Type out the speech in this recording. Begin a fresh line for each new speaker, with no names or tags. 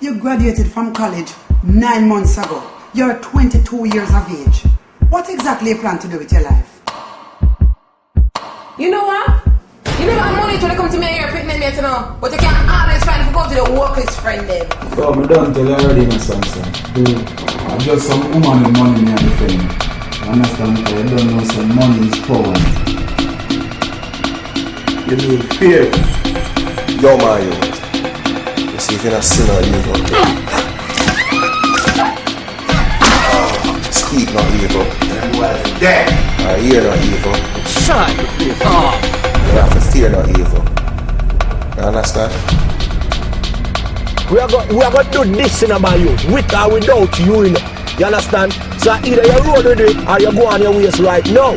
You graduated from college 9 months ago. You're 22 years of age. What exactly you plan to do with your life?
You know what? You never have money to come to me and you're picking me to know. But you can't always find to go to the workers' friend then.
Oh, I don't tell you already, my son. I'm just some woman with money in the friend. You understand? I don't know some money is power.
You mean fear? Yo, Mario. You see if you're not sinner, you go. Speak not evil.
Them boys are dead.
Hear not evil.
Shut up.
You have to fear not evil. You understand?
We are going to do this in about you, with or without you, you know. You understand? So either you roll with it or you go on your ways right now.